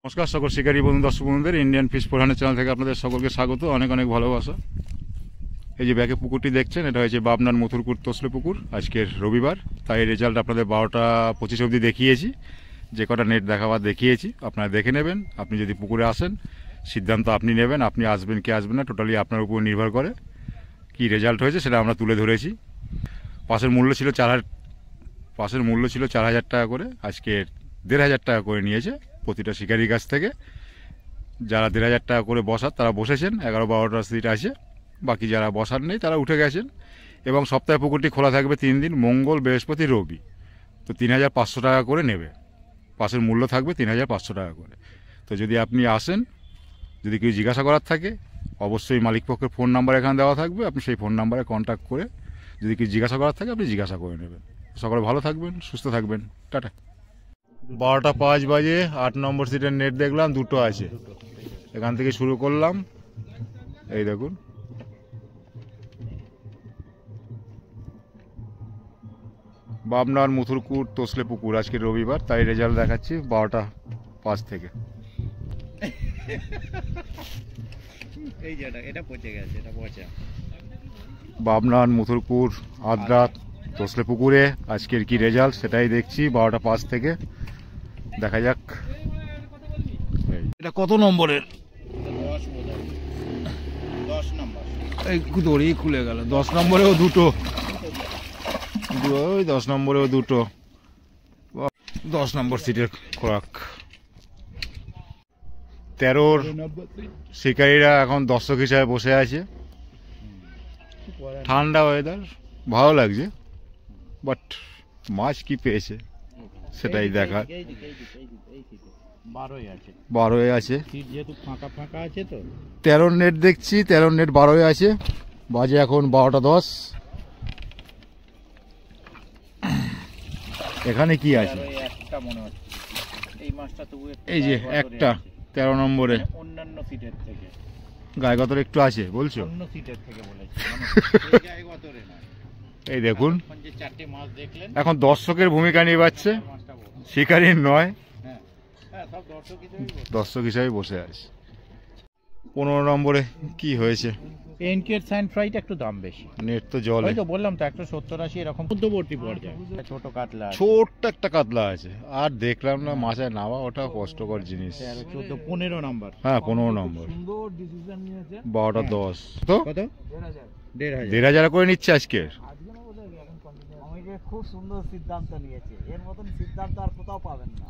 নমস্কার সকল শিকারী বন্ধু দর্শক বন্ধুদের ইন্ডিয়ান ফিশ প্রধানের চ্যানেল থেকে আপনাদের সকলকে স্বাগত, অনেক অনেক ভালোবাসা। এই যে ব্যাকে পুকুরটি দেখছেন, এটা হচ্ছে বাবনার মথুরকুট তসলে পুকুর। আজকের রবিবার, তাই রেজাল্ট আপনাদের 12:25 অবধি দেখিয়েছি। যে কটা নেট দেখাবার দেখিয়েছি আপনারা দেখে নেবেন। আপনি যদি পুকুরে আসেন, সিদ্ধান্ত আপনি নেবেন, আপনি আসবেন কি আসবেন না, টোটালি আপনার উপর নির্ভর করে। কি রেজাল্ট হয়েছে সেটা আমরা তুলে ধরেছি। পাশের মূল্য ছিল 4,000 টাকা করে, আজকে 1,500 টাকা করে নিয়েছে প্রতিটা শিকারির কাছ থেকে। যারা 1,500 টাকা করে বসার তারা বসেছেন, 11-12টা সিট আছে। বাকি যারা বসার নেই তারা উঠে গেছেন। এবং সপ্তাহে পুকুরটি খোলা থাকবে 3 দিন, মঙ্গল, বৃহস্পতি, রবি। তো 3,500 টাকা করে নেবে। পাশের মূল্য থাকবে 3,500 টাকা করে। তো যদি আপনি আসেন, যদি কেউ জিজ্ঞাসা করার থাকে, অবশ্যই মালিক পক্ষের ফোন নাম্বার এখানে দেওয়া থাকবে। আপনি সেই ফোন নাম্বারে কন্ট্যাক্ট করে যদি কেউ জিজ্ঞাসা করার থাকে আপনি জিজ্ঞাসা করে নেবেন। সকলে ভালো থাকবেন, সুস্থ থাকবেন, টাটা। 12:05 বাজে, 8 নম্বর সিটের নেট দেখলাম, দুটো আছে। এখান থেকে শুরু করলাম। এই দেখুন, বাবনার মথুরকুট তসলে পুকুর, আজকে রবিবার, তাই রেজাল্ট দেখাচ্ছি 12:05 থেকে। বাবনার মথুরকুট আদ্রা তসলে পুকুরে আজকের কি রেজাল্ট সেটাই দেখছি 12:05 থেকে। দেখা যাক এটা কত নম্বরের। 10 নম্বর। এই দড়ি খুলে গেল। 10 নম্বরেও দুটো, 10 নম্বরেও দুটো। 10 নম্বর সিটের খোরাক। 13-র শিকারীরা এখন দর্শক হিসাবে বসে আছে। ঠান্ডা ওয়েদার, ভালো লাগছে, বাট মাছ কি পেয়েছে সেটাই দেখা। 12 আছে, 13 নেট দেখছি, 13 নেট 12 আছে। বাজে এখন 12:10। এখানে কি আছে? এই যে একটা 13 নম্বরে, অন্যান্য সিটের থেকে গায়গতর একটু আছে বলছো? অন্য সিটের থেকে বলেছি, গায়গতরে না। এই দেখুন, যে 4টে মাছ দেখলেন, এখন দর্শকের ভূমিকা নিভাচ্ছে, শিকারীর নয়, সব দর্শক হিসাবে বসে আছে। 15 নম্বরে কি হয়েছে? এনকের সাইন ফ্রাইটা একটু দাম বেশি। নেট তো জলে, ওই তো বললাম তো 170-80 এরকম মধ্যবর্তী পর্যায়ে। ছোট কাতলা, ছোট্ট একটা কাতলা আছে। আর দেখলাম না মাথায় নামা, ওটা কষ্টকর জিনিস। 14, 15 নাম্বার। হ্যাঁ, 15 নম্বর। সুন্দর ডিসিশন নিয়েছে। 12:10 তো কত? 1,500। 1,500 করে নিচ্ছে আজকে। আমাকে খুব সুন্দর সিদ্ধান্ত নিয়েছে, এর মতন সিদ্ধান্ত আর কোথাও পাবেন না।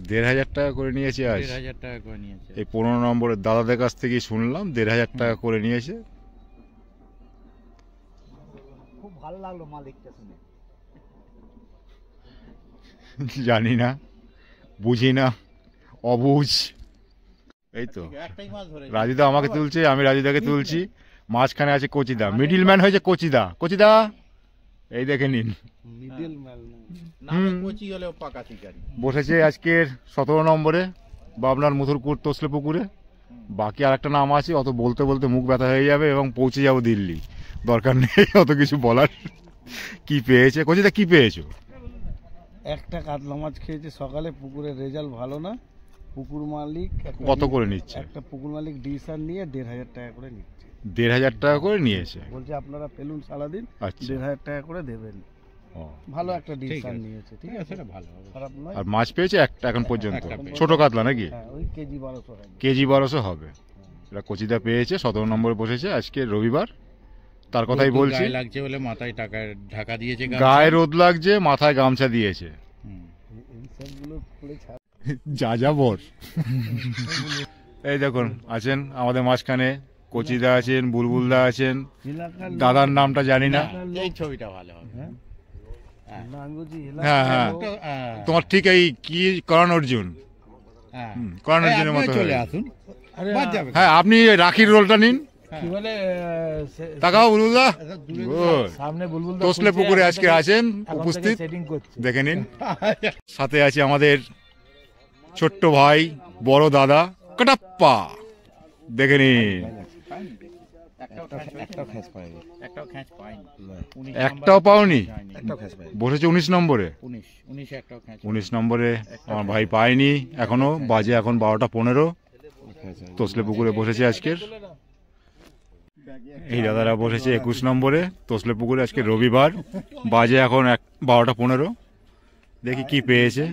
1,500 টাকা করে নিয়েছে আজ। 1,500 টাকা করে নিয়েছে। এই 15 নম্বরের দাদাদের কাছ থেকে শুনলাম 1,500 টাকা করে নিয়েছে। খুব ভালো লাগলো মালিকটা শুনে। জানি না, বুঝি না, অবুঝ। এই তো একটাই মাছ ধরে রাজুদা আমাকে তুলছে, আমি রাজুদাকে তুলছি। মাঝখানে আছে কচিদা, মিডিল ম্যান হয়েছে কচিদা। কচিদা এই দেখে নিন, মিডল ম্যান নামে কোচি হলেও পাকা শিকারি। বসেছে আজকের 17 নম্বরে বাবনার মথুরকুট তসলে পুকুরে। বাকি আর একটা নাম আছে, অত বলতে বলতে মুখ ব্যথা হয়ে যাবে এবং পৌঁছে যাবো দিল্লি। দরকার নেই অত কিছু বলার। কি পেয়েছে কচিদা, কি পেয়েছো? একটা কাতলা মাছ খেয়েছে সকালে। পুকুরের রেজাল্ট ভালো না। পুকুর মালিক কত করে নিচ্ছে? একটা পুকুর মালিক ডিসার নিয়ে 1,500 টাকা করে নিচ্ছে। 1,500 টাকা করে নিয়েছে। বলছে আপনারা পেলুন সারাদিন, আচ্ছা। 1,500 টাকা করে দেবেন। ও, ভালো একটা ডিসার নিয়েছে, ঠিক আছে, সেটা ভালো হবে। খারাপ নয়। আর মাছ পেয়েছে একটা এখন পর্যন্ত? একটা পেয়েছে। ছোট কাতলা নাকি? হ্যাঁ, ওই কেজি 1200 হবে। কেজি 1200 হবে। এটা কচিদা পেয়েছে, 17 নম্বরে বসেছে আজকে রবিবার। তার কথাই বলছি, গায়ে লাগছে বলে মাথায় টাকা ঢাকা দিয়েছে। গায়ে রোদ লাগছে, মাথায় গামছা দিয়েছে। এই সবগুলো করে ছাড়। যা যাবর। এই দেখুন আছেন আমাদের মাঝখানে, কচিদা আছেন, বুলবুলদা আছেন, এলাকার দাদার নামটা জানি না। এই ছবিটা ভালো হবে। না, আমি বলছি হ্যাঁ হ্যাঁ, তোমার ঠিক এই কি করণ অর্জুন, করণ অর্জুনের মতো চলে হয়ে। আসুন। আরে বাদ যাবে। হ্যাঁ, আপনি রাখির রোলটা নিন। কি বলে তাকাও বুলবুলদা। Good. সামনে বুলবুল তসলে পুকুরে আজকে আছেন উপস্থিত, সেটিং করছে। দেখে নিন। সাথে আছে আমাদের ছোট্ট ভাই, বড় দাদা কাটাপ্পা, দেখে নিন। একটাও খ্যাঁচ পাইনি। একটাও খ্যাঁচ পাইনি। না, 19 একটাও পাওনি? যায়নি। একটাও খ্যাঁচ পাইনি। বসেছে 19 নম্বরে। 19 একটাও খ্যাঁচ 19 নম্বরে আমার ভাই পায়নি এখনো, বাজে এখন 12টা 15। খ্যাঁচ হয়নি। তোসলে পুকুরে বসেছে আজকের। এই দাদারা বসেছে 21 নম্বরে তোসলে পুকুরে, আজকে রবিবার, বাজে এখন 12টা 15। দেখি কি পেয়েছে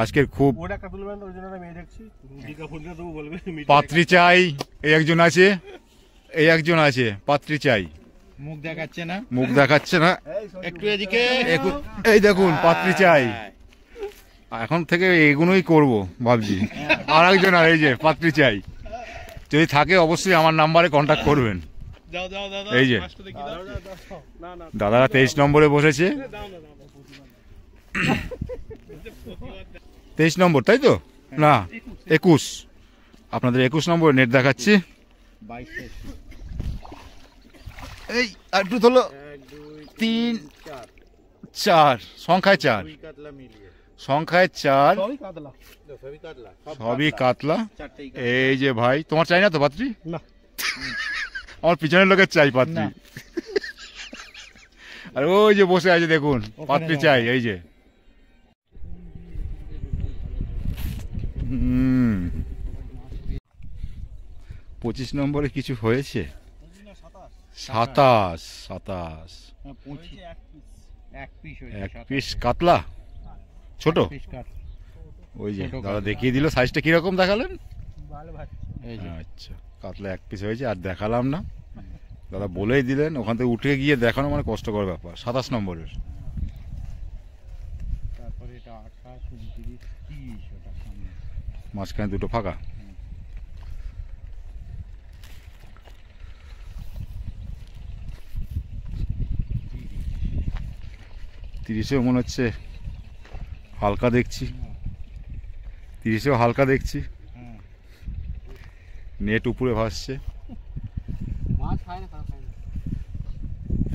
আজকের। খুব পাত্রী চাই, এই একজন আছে, এই একজন আছে, পাত্রী চাই। মুখ দেখাচ্ছে না, মুখ দেখাচ্ছে না, একটু এদিকে। এই দেখুন পাত্রী চাই। এখন থেকে এগুলোই করব ভাবছি। আর একজন, আর এই যে পাত্রী চাই, যদি থাকে অবশ্যই আমার নাম্বারে কন্ট্যাক্ট করবেন। এই যে দাদারা 23 নম্বরে বসেছে। 23 নম্বর তাই তো? না 21, আপনাদের 21 নম্বরে নেট দেখাচ্ছি। 22 এই আর একটু তোলো। 3 4 সংখ্যায় 4, সংখ্যায় 4, সবই কাতলা। এই যে ভাই, তোমার চাই না তো পাত্রী? না। আমার পিছনের লোকের চাই পাত্রী। আর ওই যে বসে আছে দেখুন, পাত্রী চাই। এই যে 25 নম্বরে কিছু হয়েছে? 27 এক পিস এক পিস কাতলা ছোট। ওই যে দাদা দেখিয়ে দিল সাইজটা কিরকম দেখালেন। আচ্ছা, কাতলা এক পিস হয়েছে, আর দেখালাম না, দাদা বলেই দিলেন। ওখান থেকে উঠে গিয়ে দেখানো মানে কষ্টকর ব্যাপার। 27 নম্বরের। তারপরে এটা 28, 29, 30 ওটা সামনে। মাঝখানে দুটো ফাঁকা। তিরিশেও মনে হচ্ছে হালকা দেখছি, 30এও হালকা দেখছি। নেট উপরে ভাসছে।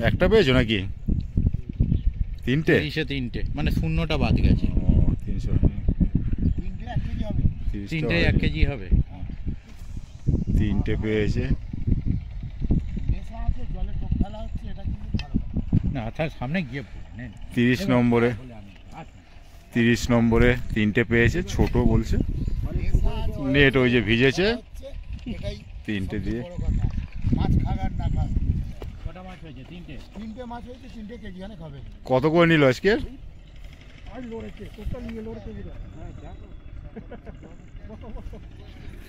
একটা পেয়েছো নাকি? 3টে? 3টে মানে শূন্যটা বাদ গেছে। 300, 3টে 1 কেজি হবে। 3টে পেয়েছে। না তার সামনে গিয়ে 30 নম্বরে, 30 নম্বরে 3টে পেয়েছে, ছোট বলছে। নেট ওই যে ভিজেছে, 3টে দিয়ে। কত করে নিল আজকের?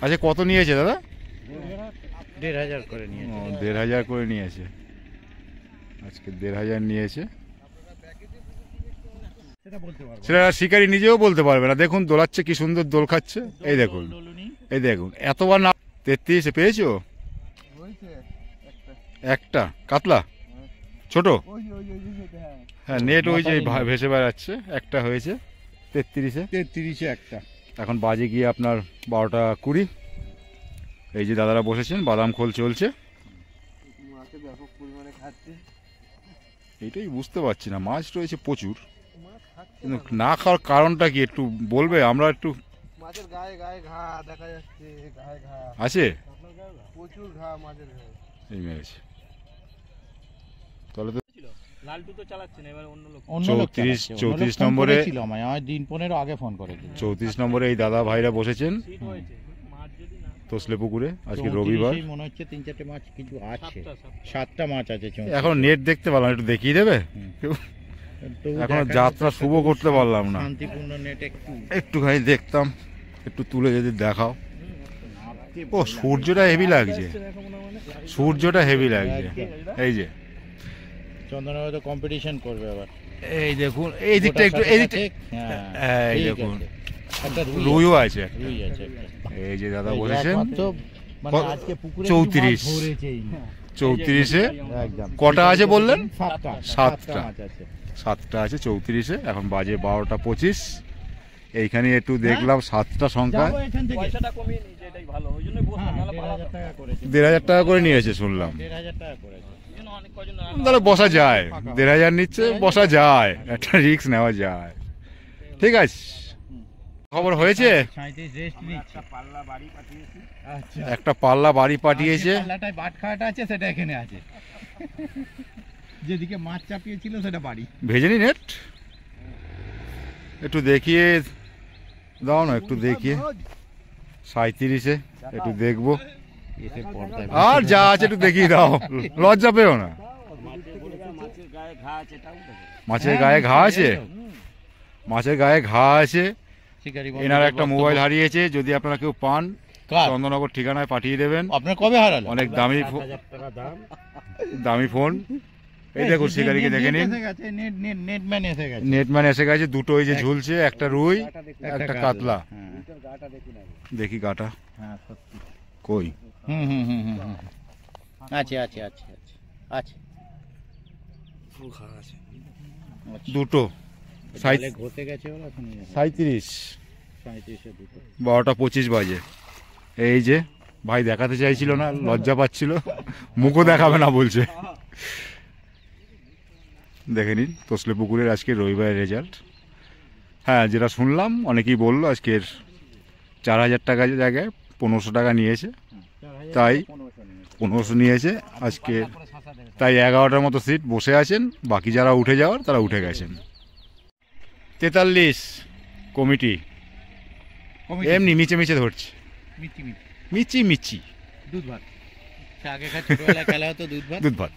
আচ্ছা কত নিয়েছে দাদা? 1500 করে নিয়ে। 1500 করে নিয়েছে আজকে, 1500 নিয়েছে। সেটা শিকারি নিজেও বলতে পারবে না। দেখুন দোলাচ্ছে, কি সুন্দর দোল খাচ্ছে। এই দেখুন, এই দেখুন, এতবার না। 33 পেয়েছো? একটা কাতলা ছোট। হ্যাঁ নেট ওই যে ভেসে বেড়াচ্ছে। একটা হয়েছে 33-এ একটা। এখন বাজে গিয়ে আপনার 12টা 20। এই যে দাদারা বসেছেন, বাদাম খোল চলছে। এইটাই বুঝতে পারছি না, মাছ রয়েছে প্রচুর, কিন্তু না খাওয়ার কারণটা কি একটু বলবে? আমরা একটু মাছের গায়ে গায়ে ঘা দেখা যাচ্ছে, গায়ে ঘা আছে, প্রচুর ঘা মাছের গায়ে। এই মেরেছে। তাহলে তো লালটু তো চালাচ্ছে না, এবার অন্য লোক। 34 নম্বরে ছিল আমার দিন 15 আগে ফোন করেছিল। 34 নম্বরে এই দাদা ভাইরা বসেছেন তোসলে পুকুরে। আজকে রবিবার, মনে হচ্ছে 3-4টে মাছ কিছু আছে, 7টা মাছ আছে। এখন নেট দেখতে পারলাম, একটু দেখিয়ে দেবে? এখন যাত্রা শুভ করতে পারলাম না, শান্তিপূর্ণ নেট একটুখানি দেখতাম, একটু তুলে যদি দেখাও। ও সূর্যটা হেভি লাগছে, সূর্যটা হেভি লাগছে। এই যে চন্দন হয়তো কম্পিটিশন করবে আবার। এই দেখুন, এই দিকটা একটু, এই দিকটা, এই দেখুন রুইও আছে, রুই আছে। এই যে দাদা বলেছেন। মানে আজকে পুকুরে 34, 34-এ কটা আছে বললেন? 7টা, 7টা আছে 34-এ। এখন বাজে 12টা 25। এইখানে একটু দেখলাম 7টা সংখ্যা। 1500 টাকা করে নিয়েছে শুনলাম। 1500 টাকা করেছে। তাহলে বসা যায়, 1500 নিচ্ছে, বসা যায়, একটা রিস্ক নেওয়া যায়। ঠিক আছে। খবর হয়েছে? 37 রেস্ট নিচ্ছে। পাল্লা বাড়ি পাঠিয়েছি। আচ্ছা, একটা পাল্লা বাড়ি পাঠিয়েছে। পাল্লাটায় বাট খাওয়াটা আছে, সেটা এখানে আছে। যেদিকে মাছ চাপিয়েছিল সেটা বাড়ি। ভেজেনি নেট একটু দেখিয়ে দাও না, একটু দেখিয়ে। 37-এ একটু দেখবো। এসে পর্দায় আর যা আছে একটু দেখিয়ে দাও, লজ্জা পেও না। মাছের গায়ে ঘা আছে, এটাও দেখো। মাছের গায়ে ঘা আছে, মাছের গায়ে ঘা আছে। শিকারি এনার একটা মোবাইল হারিয়েছে, যদি আপনারা কেউ পান কার? চন্দননগর ঠিকানায় পাঠিয়ে দেবেন। আপনার কবে হারালো? অনেক দামি দামি ফোন। এই দেখো শিকারিকে দেখে নিন, নেটম্যান এসে গেছে। নেটম্যান এসে গেছে। দুটো এই যে ঝুলছে, একটা রুই একটা কাতলা। হ্যাঁ, গাটা দেখুন আগে। দেখি গাটা হ্যাঁ, সত্যি। কই। হুম হুম হুম হুম হুম। আছে আছে আছে আছে আছে। ফুল খাওয়া আছে। দুটো তাহলে ঘুরতে গেছে ওরা এখন। 37, 37-এ দুটো। 12:25 বাজে। এই যে ভাই দেখাতে চাইছিল না, লজ্জা পাচ্ছিল, মুখও দেখাবে না বলছে। দেখে নিন তোসলে পুকুরের আজকে রবিবারের রেজাল্ট। হ্যাঁ, যেটা শুনলাম অনেকেই বললো আজকের 4000 টাকার জায়গায় 1500 টাকা নিয়েছে। তাই 1500 নিয়েছে আজকে। তাই 11টার মতো সিট বসে আছেন, বাকি যারা উঠে যাওয়ার তারা উঠে গেছেন। 43 কমিটি এমনি মিচে মিচে ধরছে, মিচি মিচি মিচি মিচি দুধ ভাত। সে আগেকার ছোটবেলায় খেলা হতো দুধ ভাত। দুধ ভাত।